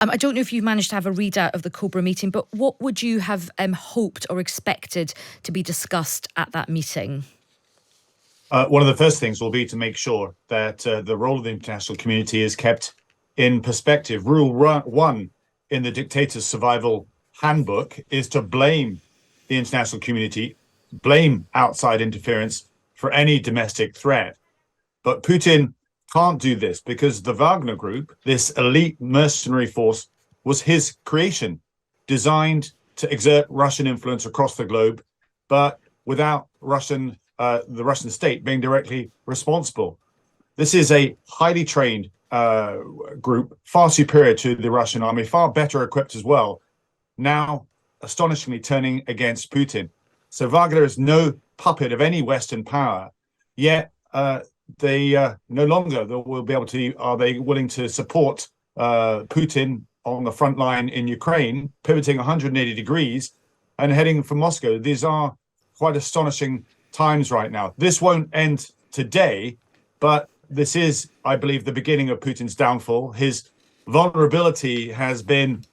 I don't know if you've managed to have a readout of the Cobra meeting, but what would you have hoped or expected to be discussed at that meeting? One of the first things will be to make sure that the role of the international community is kept in perspective. Rule one in the dictator's survival handbook is to blame the international community, blame outside interference for any domestic threat. But Putin can't do this because the Wagner Group, this elite mercenary force, was his creation, designed to exert Russian influence across the globe, but without the Russian state being directly responsible. This is a highly trained group, far superior to the Russian army, far better equipped as well, now astonishingly turning against Putin. So Wagner is no puppet of any Western power, yet they no longer will be able to, are they willing to support Putin on the front line in Ukraine, pivoting 180 degrees and heading for Moscow. These are quite astonishing times right now. This won't end today, but this is, I believe, the beginning of Putin's downfall. His vulnerability has been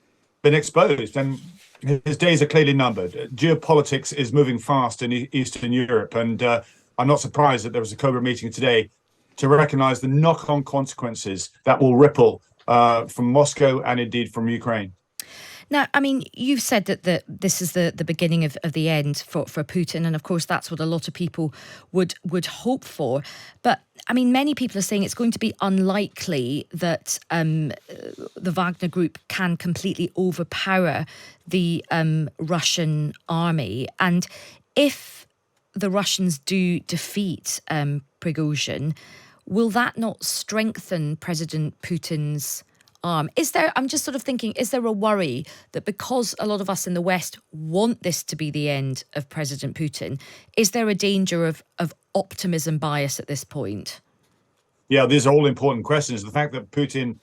exposed, and his days are clearly numbered. Geopolitics is moving fast in Eastern Europe, and I'm not surprised that there was a Cobra meeting today to recognize the knock-on consequences that will ripple from Moscow and indeed from Ukraine. Now, I mean, you've said that this is the beginning of the end for Putin, and of course that's what a lot of people would hope for. But I mean, many people are saying it's going to be unlikely that the Wagner Group can completely overpower the Russian army. And if the Russians do defeat Prigozhin, will that not strengthen President Putin's arm? I'm just sort of thinking, is there a worry that because a lot of us in the West want this to be the end of President Putin, is there a danger of optimism bias at this point? Yeah, these are all important questions. The fact that Putin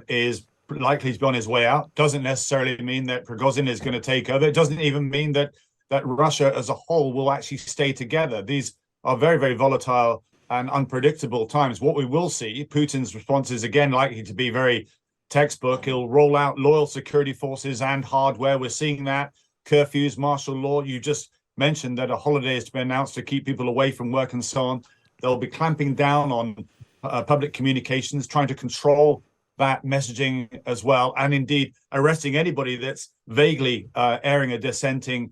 is likely to be on his way out doesn't necessarily mean that Prigozhin is going to take over. It doesn't even mean that Russia as a whole will actually stay together. These are very, very volatile and unpredictable times. What we will see, Putin's response is again likely to be very textbook. He'll roll out loyal security forces and hardware. We're seeing that. Curfews, martial law. You just mentioned that a holiday is to be announced to keep people away from work and so on. They'll be clamping down on public communications, trying to control that messaging as well, and indeed arresting anybody that's vaguely airing a dissenting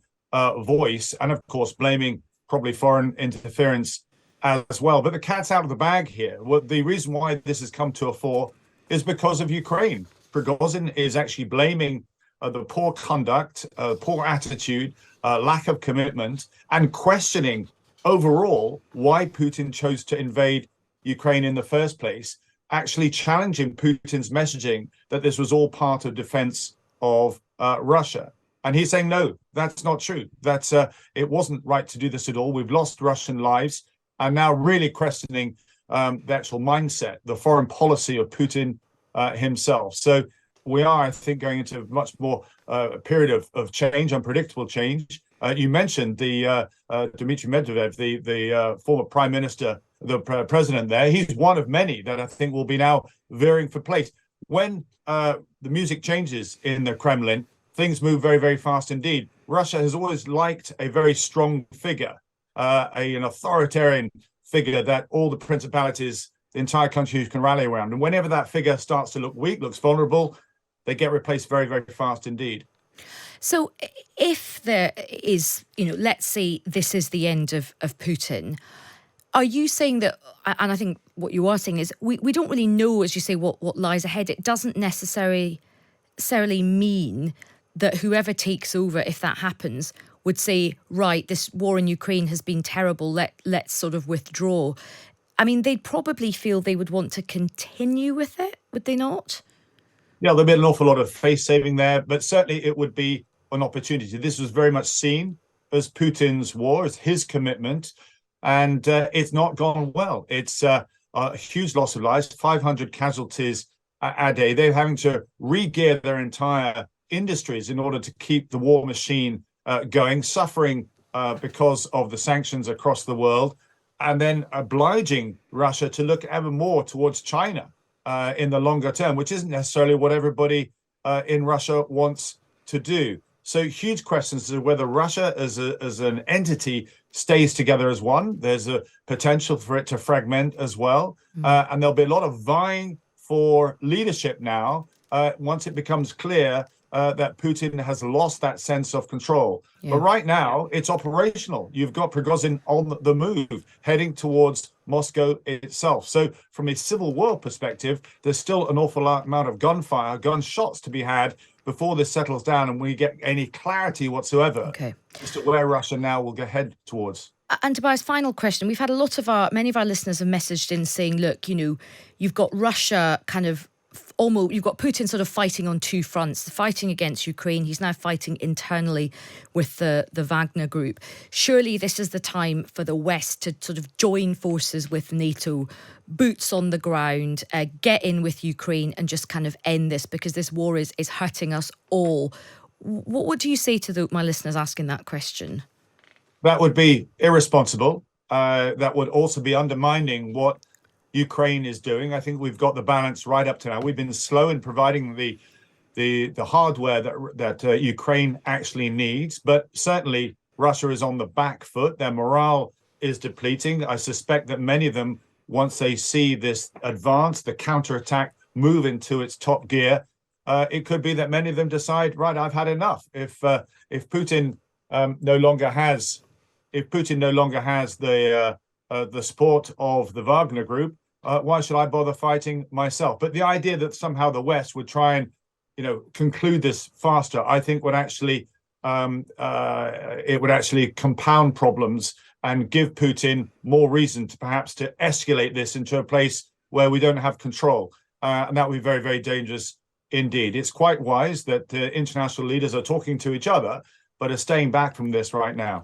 voice, and of course blaming probably foreign interference as well. But the cat's out of the bag here. The reason why this has come to a fore is because of Ukraine. Prigozhin is actually blaming the poor conduct, poor attitude, lack of commitment, and questioning overall why Putin chose to invade Ukraine in the first place, actually challenging Putin's messaging that this was all part of defense of Russia. And he's saying, no, that's not true. It wasn't right to do this at all. We've lost Russian lives. And now really questioning the actual mindset, the foreign policy of Putin himself. So we are, I think, going into a much more period of change, unpredictable change. You mentioned the Dmitry Medvedev, the former prime minister, the president there. He's one of many that I think will be now veering for place. When the music changes in the Kremlin, things move very, very fast indeed. Russia has always liked a very strong figure, an authoritarian figure that all the principalities, the entire country can rally around. And whenever that figure starts to look weak, looks vulnerable, they get replaced very, very fast indeed. So if there is, let's say this is the end of Putin, are you saying that, and I think what you are saying is we don't really know, as you say, what lies ahead. It doesn't necessarily mean that whoever takes over, if that happens, would say, right, this war in Ukraine has been terrible, let's sort of withdraw. I mean, they'd probably feel they would want to continue with it, would they not? Yeah, there'll be an awful lot of face saving there, but certainly it would be an opportunity. This was very much seen as Putin's war, as his commitment, and it's not gone well. It's a huge loss of lives, 500 casualties a day. They're having to re-gear their entire industries in order to keep the war machine going, suffering because of the sanctions across the world, and then obliging Russia to look ever more towards China in the longer term, which isn't necessarily what everybody in Russia wants to do. So huge questions as to whether Russia as an entity stays together as one. There's a potential for it to fragment as well. And there'll be a lot of vying for leadership now once it becomes clear that Putin has lost that sense of control. Yeah. But right now, it's operational. You've got Prigozhin on the move, heading towards Moscow itself. So from a civil war perspective, there's still an awful amount of gunfire, gunshots to be had before this settles down and we get any clarity whatsoever as to where Russia now will head towards. And Tobias, final question. We've had many of our listeners have messaged in saying, look, you've got Russia kind of you've got Putin sort of fighting on two fronts, fighting against Ukraine. He's now fighting internally with the Wagner group. Surely this is the time for the West to sort of join forces with NATO, boots on the ground, get in with Ukraine and just kind of end this, because this war is hurting us all. What do you say to my listeners asking that question? That would be irresponsible. That would also be undermining what Ukraine is doing. I think we've got the balance right up to now. We've been slow in providing the hardware that Ukraine actually needs, but certainly Russia is on the back foot. Their morale is depleting. I suspect that many of them, once they see this advance, the counterattack move into its top gear, it could be that many of them decide, right, I've had enough. If Putin no longer has the support of the Wagner group, why should I bother fighting myself? But the idea that somehow the West would try and, conclude this faster, I think would actually compound problems and give Putin more reason to perhaps to escalate this into a place where we don't have control, and that would be very, very dangerous indeed. It's quite wise that international leaders are talking to each other, but are staying back from this right now.